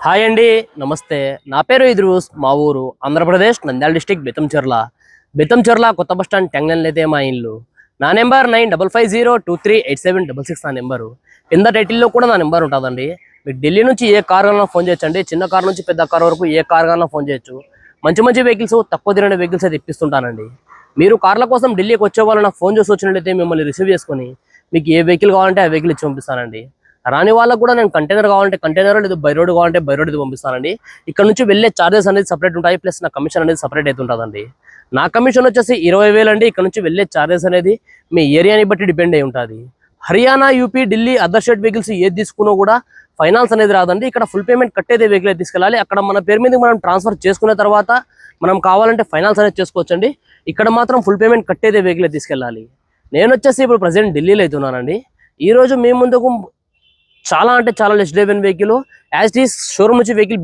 Hi అండి, నమస్తే. నా పేరు ఇద్రూస్. మా ఊరు ఆంధ్రప్రదేశ్ నంద్యాల డిస్టిక్ బెతంచెర్ల కొత్త బస్ స్టాండ్ టెంగ్లన్ అయితే మా ఇల్లు. నా నెంబర్ 9550238766 నా నెంబరు. కింద టైటిల్లో కూడా నా నెంబర్ ఉంటుందండి. మీకు ఢిల్లీ నుంచి ఏ కార్ కావాలన్నా ఫోన్ చేయొచ్చండి. చిన్న కార్ నుంచి పెద్ద కార్ వరకు ఏ కార్ కావాలన్నా ఫోన్ చేయొచ్చు. మంచి మంచి వెహికల్స్, తక్కువ తిరిగిన వెహికల్స్ అయితే ఇప్పిస్తుంటానండి. మీరు కార్ల కోసం ఢిల్లీకి వచ్చే వాళ్ళు నాకు ఫోన్ చేసి వచ్చినట్లయితే మిమ్మల్ని రిసీవ్ చేసుకొని మీకు ఏ వెహికల్ కావాలంటే ఆ వెహికల్ ఇచ్చి పంపిస్తానండి. రాని వాళ్ళకు కూడా నేను కంటైనర్ కావాలంటే కంటైనర్, లేదు బై రోడ్ కావాలంటే బై రోడ్ పంపిస్తానండి. ఇక్కడ నుంచి వెళ్ళే చార్జెస్ అనేది సపరేట్ ఉంటాయి, ప్లస్ నా కమిషన్ అనేది సపరేట్ అయితే ఉంటుందండి. నా కమిషన్ వచ్చేసి 20,000 అండి. ఇక్కడ నుంచి వెళ్ళే చార్జెస్ అనేది మీ ఏరియాని బట్టి డిపెండ్ అయి ఉంటుంది. Haryana, UP, Delhi other state vehicles ఏది తీసుకున్నా కూడా ఫైనాన్స్ అనేది రాదండి. ఇక్కడ ఫుల్ పేమెంట్ కట్టేదే వెహికల్ తీసుకెళ్ళాలి. అక్కడ మన పేరు మీద మనం ట్రాన్స్ఫర్ చేసుకున్న తర్వాత మనం కావాలంటే ఫైనాన్స్ అనేది చేసుకోవచ్చండి. ఇక్కడ మాత్రం ఫుల్ పేమెంట్ కట్టేదే వెహికల్ తీసుకెళ్ళాలి. నేను వచ్చేసి ఇప్పుడు ప్రజెంట్ ఢిల్లీలో అవుతున్నానండి. ఈరోజు మీ ముందుకు చాలా అంటే చాలా less driven vehicle, as is showroom నుంచి వెహికల్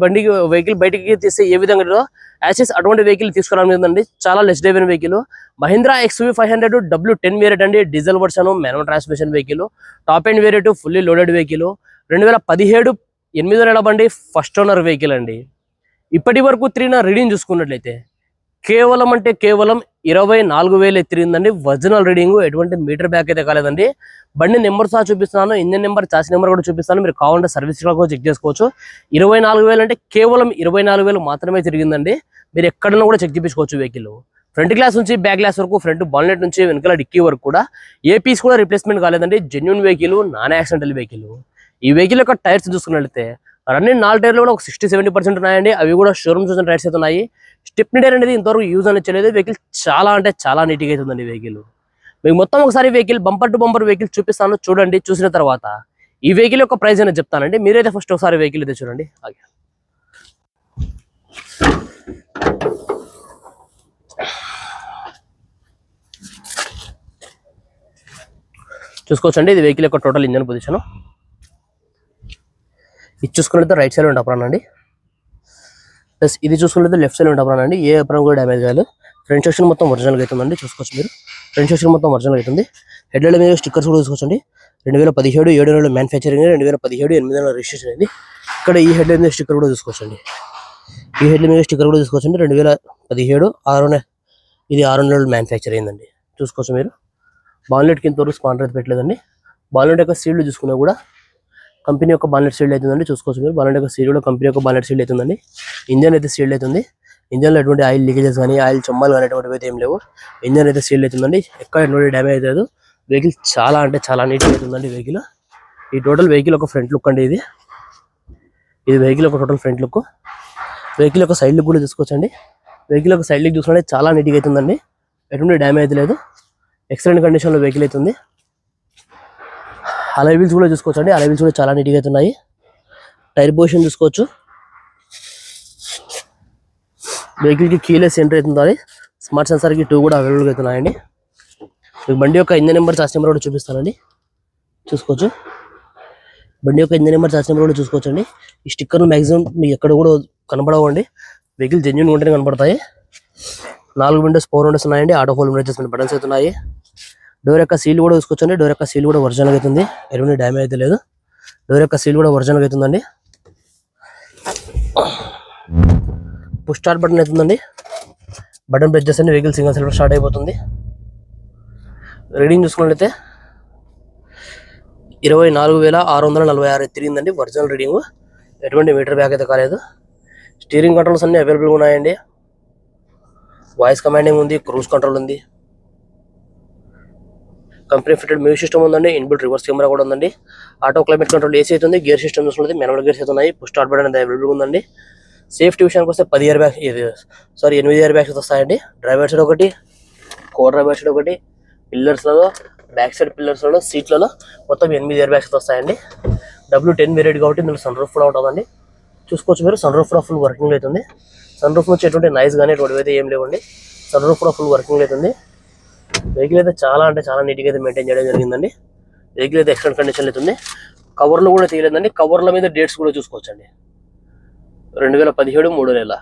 బయటికి తీస్తే ఏ విధంగా యాజ్ ఈస్ అటువంటి వెహికల్ తీసుకురావడం చాలా less driven vehicle. Mahindra XUV 500 W10 variant అండి. Diesel version, manual transmission vehicle, top end variant, fully loaded vehicle. 2017 8వ నెల బండి, ఫస్ట్ ఓనర్ వెహికల్ అండి. ఇప్పటి వరకు తిరిగిన రీడింగ్ చూసుకున్నట్లయితే కేవలం 24,000 తిరిగిందండి. ఒరిజినల్ రీడింగ్, ఎటువంటి మీటర్ బ్యాక్ అయితే కాలేదండి. బండి నెంబర్ సహా చూపిస్తున్నాను, ఇంజన్ నెంబర్, చాసి నెంబర్ కూడా చూపిస్తాను. మీరు కావాలంటే సర్వీస్ కూడా చెక్ చేసుకోవచ్చు. 24,000 అంటే కేవలం 24,000 మాత్రమే తిరిగిందండి. మీరు ఎక్కడన్నా కూడా చెక్ చేయించుకోవచ్చు వెహికల్. ఫ్రంట్ గ్లాస్ నుంచి బ్యాక్ గ్లాస్ వరకు, ఫ్రంట్ బాన్లెట్ నుంచి వెనకాల డిక్కీ వరకు కూడా ఏ పీస్ కూడా రిప్లేస్మెంట్ కాలేదండి. Genuine vehicle, non accidental vehicle. ఈ వెహికల్ యొక్క టైర్స్ చూసుకున్నట్లయితే రన్నింగ్ 4 టైర్లు కూడా ఒక 60-70% ఉన్నాయండి. అవి కూడా షోరూమ్ చూసిన టైర్స్ అయితే ఉన్నాయి. స్టెప్నీ టైర్ అనేది ఇంతవరకు యూజ్ అనేది చేయలేదు. వెహికల్ చాలా అంటే చాలా నీట్గా అవుతుందండి వెహికల్. మీకు మొత్తం ఒకసారి vehicle bumper to bumper vehicle చూపిస్తాను, చూడండి. చూసిన తర్వాత ఈ వెహికల్ యొక్క ప్రైస్ అనేది చెప్తానండి. మీరైతే ఫస్ట్ ఒకసారి వెహికల్ అయితే చూడండి. చూసుకోవచ్చండి, ఇది వెహికల్ యొక్క టోటల్ ఇంజన్ పొజిషన్. ఇది చూసుకున్నట్లయితే రైట్ సైడ్ ఉండపరానండి, ప్లస్ ఇది చూసుకున్నట్లయితే లెఫ్ట్ సైడ్ ఉండపరానండి. ఏ అప్రం కూడా డ్యామేజ్ కాలేదు. ఫ్రంట్ సెక్షన్ మొత్తం ఒరిజినల్గా అవుతుందండి. చూసుకోవచ్చు మీరు, ఫ్రంట్ సెక్షన్ మొత్తం ఒరిజినల్ అవుతుంది. హెడ్లైట్ మీద స్టిక్కర్స్ కూడా చూసుకోవచ్చండి. 2017 7 నెలల మ్యానుఫ్యాక్చరింగ్, 2017 8 నెలల రిజిస్ట్రేషన్ అయింది. ఇక్కడ ఈ హెడ్లైట్ మీద స్టిక్కర్ కూడా చూసుకోవచ్చండి. ఈ హెడ్లైట్ మీద స్టిక్కర్ కూడా చూసుకోవచ్చండి. 2017 ఇది 6 నెలల మ్యానుఫ్యాక్చర్ అయిందండి. చూసుకోవచ్చు మీరు. బాన్లెట్ కింద వరకు స్పాండర్ అయితే పెట్టలేదండి. బాన్లెట్ యొక్క సీల్డ్ చూసుకున్నా కూడా కంపెనీ యొక్క బాన్లెట్ సీల్డ్ అవుతుందండి. చూసుకోవచ్చు మీరు. బాన్లెట్ యొక్క సీల్డ్ కూడా కంపెనీ యొక్క బాన్లెట్ సీల్డ్ అవుతుందండి. ఇంజన్ అయితే సీల్డ్ అవుతుంది. ఇంజన్లో ఎటువంటి ఆయిల్ లీకేజెస్ కానీ, ఆయిల్ చొమ్మాలు కానీ ఎటువంటివి అయితే ఏం లేవు. ఇంజన్ అయితే సీల్డ్ అవుతుందండి. ఎక్కడ ఎటువంటి డ్యామేజ్ లేదు. వెహికల్ చాలా అంటే చాలా నీట్గా అవుతుందండి వెహికల్. ఈ టోటల్ వెహికల్ ఒక ఫ్రంట్ లుక్ అండి. ఇది వెహికల్ ఒక టోటల్ ఫ్రంట్ లుక్. వెహికల్ యొక్క సైడ్ లుక్ కూడా చూసుకోవచ్చండి. వెహికల్ యొక్క సైడ్ లుక్ చూసుకుంటే చాలా నీట్గా అవుతుందండి. ఎటువంటి డ్యామేజ్ లేదు. ఎక్సలెంట్ కండిషన్లో వెహికల్ అవుతుంది. అలై వీల్స్ కూడా చూసుకోవచ్చండి. అలై వీల్స్ కూడా చాలా నీట్గా అవుతున్నాయి. టైర్ పొజిషన్ చూసుకోవచ్చు. వెహికల్కి కీలెస్ ఎంట్రీ అవుతుంది. స్మార్ట్ సెన్సార్కి 2 కూడా అవైలబుల్గా అవుతున్నాయండి. మీకు బండి యొక్క ఇంజన్ నెంబర్, చార్జ్ నెంబర్ కూడా చూపిస్తానండి. చూసుకోవచ్చు. బండి యొక్క ఇంజన్ నెంబర్, చార్జ్ నెంబర్ కూడా చూసుకోవచ్చండి. ఈ స్టిక్కర్లు మ్యాక్సిమం మీకు ఎక్కడ కూడా కనబడవండి. వెహికల్ జెన్యూన్ ఉంటేనే కనబడతాయి. 4 విండోస్, 4 విండోస్ ఉన్నాయండి. ఆటో ఫోల్ అడ్జస్ట్మెంట్ బటన్స్ అవుతున్నాయి. డోర్ యొక్క సీల్ కూడా చూసుకోవచ్చండి. డోర్ యొక్క సీల్ కూడా ఒరిజినల్ అవుతుంది. ఎటువంటి డ్యామేజ్ అయితే లేదు. డోర్ యొక్క సీల్ కూడా ఒరిజినల్ అవుతుందండి. పుష్ స్టార్ట్ బటన్ అవుతుందండి. బటన్ ప్రెస్ చేస్తే వెహికల్ సింగిల్ సెల్ఫ్ స్టార్ట్ అయిపోతుంది. రీడింగ్ చూసుకున్నట్లయితే 24,646 తిరిగిందండి. ఒరిజినల్ రీడింగ్, ఎటువంటి మీటర్ బ్యాక్ అయితే కాలేదు. స్టీరింగ్ కంట్రోల్స్ అన్ని అవైలబుల్గా ఉన్నాయండి. వాయిస్ కమాండింగ్ ఉంది, క్రూజ్ కంట్రోల్ ఉంది. కంపెనీ ఫిటెడ్ మ్యూజిక్ సిస్టమ్ ఉందండి. ఇన్బిల్ట్ రివర్స్ కెమెరా కూడా ఉందండి. ఆటో క్లైమేట్ కంట్రోల్ ఏసీ అవుతుంది. గేర్ సిస్టమ్ చూసుకుంటే మాన్యువల్ గేర్స్ అవుతున్నాయి. పుష్ స్టార్ట్ బటన్ అనేది అవైలబుల్గా ఉందండి. సేఫ్టీ విషయానికి వస్తే 8 ఇయర్ బ్యాగ్స్ వస్తాయండి. డ్రైవర్ సైడ్ ఒకటి, కో డ్రైవర్ సైడ్ ఒకటి, పిల్లర్స్లలో, బ్యాక్ సైడ్ పిల్లర్స్లలో, సీట్లలో మొత్తం 8 ఇయర్ బ్యాగ్స్ వస్తాయండి. W10 వేరియట్ కాబట్టి ఇందులో సన్ రూఫ్ కూడా ఉంటుందండి. చూసుకోవచ్చు మీరు. సన్ రూఫ్ కూడా ఫుల్ వర్కింగ్ అవుతుంది. సన్ రూఫ్ నుంచి ఎటువంటి నాయిస్ కానీ ఎటువంటి అయితే ఏం లేవండి. సన్ రూఫ్ కూడా ఫుల్ వర్కింగ్ అవుతుంది. వెహికల్ అయితే చాలా అంటే చాలా నీట్గా అయితే మెయింటైన్ చేయడం జరిగిందండి. వెహికల్ అయితే ఎక్సలెంట్ కండిషన్ అవుతుంది. కవర్లు కూడా తీయలేదండి. కవర్ల మీద డేట్స్ కూడా చూసుకోవచ్చండి. 2017 3 నెల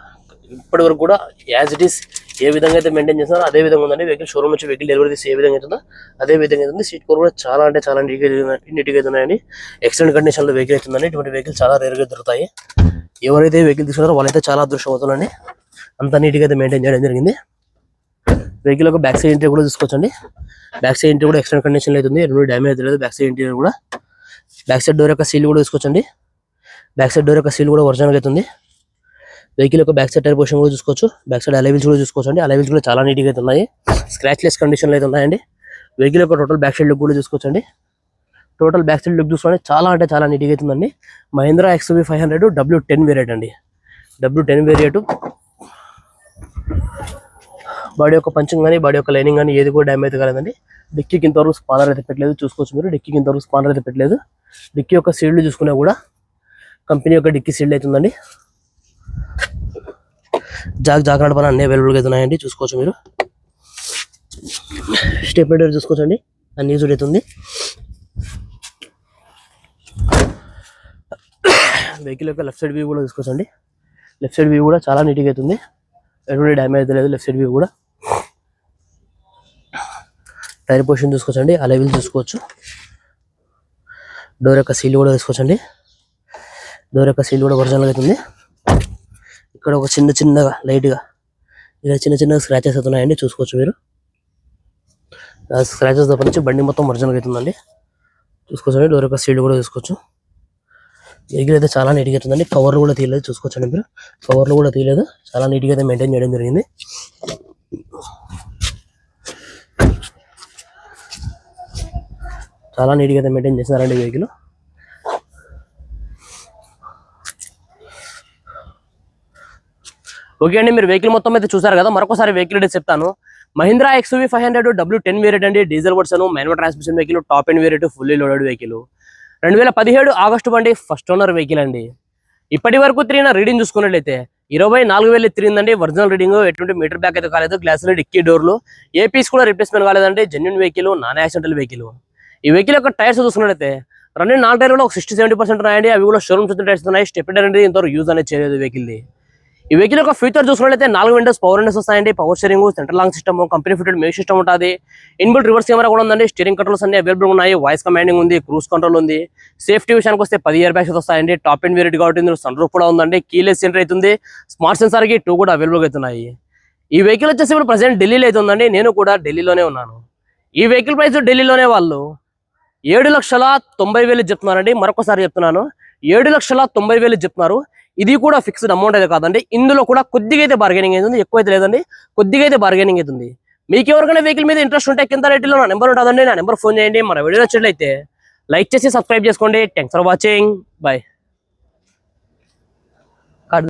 ఇప్పటి వరకు కూడా యాజ్ ఇట్ ఈస్ ఏ విధంగా అయితే మెయింటైన్ చేస్తున్నారో అదే విధంగా ఉందండి. వెహికల్ షోరూమ్ నుంచి వెహికల్ డెలివరీ తీసి ఏ విధంగా అవుతుందో అదే విధంగా అవుతుంది. సీట్ కవర్ కూడా చాలా అంటే చాలా నీట్గా అవుతున్నాయండి. ఎక్సలెంట్ కండిషన్లో వెహికల్ అవుతుందండి. ఇటువంటి వెహికల్ చాలా రేర్గా దొరుకుతాయి. ఎవరైతే వెహికల్ తీసుకున్నారో వాళ్ళైతే చాలా అదృష్టం అవుతుందండి. అంత నీట్గా అయితే మెయింటైన్ చేయడం జరిగింది. వెహికల్ ఒక బ్యాక్ సైడ్ ఇంటీరియర్ కూడా చూసుకోవచ్చండి. బ్యాక్ సైడ్ ఇంటీరియర్ కూడా ఎక్స్టెంట్ కండిషన్ అవుతుంది, రెండు డ్యామేజ్ అయితే లేదు. బ్యాక్ సైడ్ ఇంటీరియర్ కూడా, బ్యాక్ సైడ్ డోర్ యొక్క సీల్ కూడా చూసుకోవచ్చండి. బ్యాక్ సైడ్ డోర్ యొక్క సీల్ కూడా ఒరిజినల్ అవుతుంది. వెహికల్ యొక్క బ్యాక్ సైడ్ టైర్ పొజిషన్ కూడా చూసుకోవచ్చు. బ్యాక్ సైడ్ అలైవిల్స్ కూడా చూసుకోవచ్చు అండి. అలైవిల్స్ కూడా చాలా నీట్గా అయితే ఉన్నాయి, స్క్రాచ్లెస్ కండిషన్లో అయితే ఉన్నాయండి. వెహికల్ యొక్క టోటల్ బ్యాక్ సైడ్ లుక్ కూడా చూసుకోవచ్చండి. టోటల్ బ్యాక్ సైడ్ లుక్ చూసుకోండి, చాలా అంటే చాలా నీట్గా అవుతుందండి. మహీంద్రా XUV 500 W10 వేరియంట్ అండి. W10 variant. బాడీ యొక్క పంచింగ్ కానీ బాడీ యొక్క లైనింగ్ కానీ ఏది కూడా డ్యామేజ్ కాలేదండి. డిక్కీకి ఇంతవరకు స్పానర్ అయితే పెట్టలేదు, చూసుకోవచ్చు మీరు. డిక్కీకి ఇంతవరకు స్పానర్ అయితే పెట్టలేదు. డిక్కీ యొక్క సీల్డ్ చూసుకున్నా కూడా కంపెనీ యొక్క డిక్కీ సీల్డ్ అవుతుందండి. జాక్ నడపన అన్ని అవైలబుల్గా అయితే ఉన్నాయండి, చూసుకోవచ్చు మీరు. స్టెప్ డోర్ చూసుకోవచ్చండి, అన్ని యూజ్ అవుతుంది. వెహికల్ యొక్క లెఫ్ట్ సైడ్ వ్యూ కూడా చూసుకోవచ్చండి. లెఫ్ట్ సైడ్ వ్యూ కూడా చాలా నీట్గా అవుతుంది, ఎటువంటి డ్యామేజ్ అయితే లేదు. లెఫ్ట్ సైడ్ వ్యూ కూడా టైర్ పొజిషన్ చూసుకోవచ్చండి, అలైవిల్ చూసుకోవచ్చు. డోర్ యొక్క సీల్ కూడా చూసుకోవచ్చండి. డోర్ యొక్క సీల్ కూడా ఒరిజినల్గా అవుతుంది. ఇక్కడ ఒక చిన్నగా లైట్గా ఇలా చిన్న స్క్రాచెస్ అవుతున్నాయండి, చూసుకోవచ్చు మీరు. స్క్రాచెస్ తప్ప నుంచి బండి మొత్తం ఒరిజినల్గా అవుతుందండి, చూసుకోవచ్చండి. డోర్ యొక్క సీల్ కూడా చూసుకోవచ్చు. వెహికల్ అయితే చాలా నీట్గా అవుతుందండి. కవర్లు కూడా తీయలేదు, చూసుకోవచ్చండి మీరు. కవర్లు కూడా తీయలేదు, చాలా నీట్గా అయితే మెయింటైన్ చేయడం జరిగింది. చాలా నీట్గా అయితే మెయింటైన్ చేస్తున్నారండి వెహికల్. ఓకే అండి, మీరు వెహికల్ మొత్తం అయితే చూసారు కదా. మరొకసారి వెహికల్ డీటెయిల్స్ చెప్తాను. మహీంద్రా XUV 500 W10 వేరియంట్ అండి. Diesel version, manual transmission vehicle, top end variant, fully loaded vehicle. 2017 August బండి, ఫస్ట్ ఓనర్ వెహికల్ అండి. ఇప్పటి వరకు తిరిగిన రీడింగ్ చూసుకున్నట్లయితే 24,000 తిరిగిందండి. ఒరిజినల్ రీడింగ్, ఎటువంటి మీటర్ బ్యాక్ అయితే కాలేదు. గ్లాసులు, డిక్కీ డోర్లు ఏ పీస్ కూడా రిప్లేస్మెంట్ కాలేదండి. Genuine vehicle, non accidental vehicle. ఈ వెహికల్ యొక్క టైర్స్ చూసుకున్నట్లయితే రన్నింగ్ 4 టైర్లు ఒక 60-70% ఉన్నాయండి. అవి కూడా షోరూమ్ చుట్టూ టైర్స్ ఉన్నాయి. స్టెప్ అనేది ఇంతవరకు యూజ్ అనేది చేయలేదు వెహికల్. ఈ వెహికల్ యొక్క ఫీచర్ చూసుకున్నట్లయితే 4 విండోస్ పవర్ విండోస్ వస్తాయండి. Power steering, central long system, company fitted music system ఉంటుంది. ఇన్బుల్ట్ రివర్స్ కెమెరా కూడా ఉందండి. స్టీరింగ్ కంట్రోల్స్ అన్ని అవైలబుల్ ఉన్నాయి. వాయిస్ కమాండింగ్ ఉంది, క్రూజ్ కంట్రోల్ ఉంది. సేఫ్టీ విషయానికి వస్తే 10 ఇయర్ బ్యాగ్స్ వస్తాయండి. టాప్ ఎండ్ వేరియంట్ కాబట్టి ఇందులో సన్ రూఫ్ కూడా ఉందండి. కీలెస్ ఎంట్రీ అవుతుంది. స్మార్ట్ సెన్సార్ కి 2 కూడా అవైలబుల్ అవుతున్నాయి. ఈ వెహికల్ వచ్చేసి ఇప్పుడు ప్రెసెంట్ ఢిల్లీలో అయితే ఉందండి. నేను కూడా ఢిల్లీలోనే ఉన్నాను. ఈ వెహికల్ ప్రైస్ ఢిల్లీలోనే వాళ్ళు 7,90,000 చెప్తున్నారండి. మరొకసారి చెప్తున్నాను, 7,90,000 చెప్తున్నారు. ఇది కూడా ఫిక్స్డ్ అమౌంట్ అయితే కాదండి. ఇందులో కూడా కొద్దిగా అయితే బార్గెనింగ్ అవుతుంది, ఎక్కువ అయితే లేదండి, కొద్దిగా అయితే బార్గెనింగ్ అవుతుంది. మీకు ఎవరికైనా వెహికల్ మీద ఇంట్రెస్ట్ ఉంటే కింద రేట్లో నా నెంబర్ ఉంటుందండి, నా నెంబర్ ఫోన్ చేయండి. మన వీడియో నచ్చినట్లయితే లైక్ చేసి సబ్స్క్రైబ్ చేసుకోండి. Thanks for watching, bye.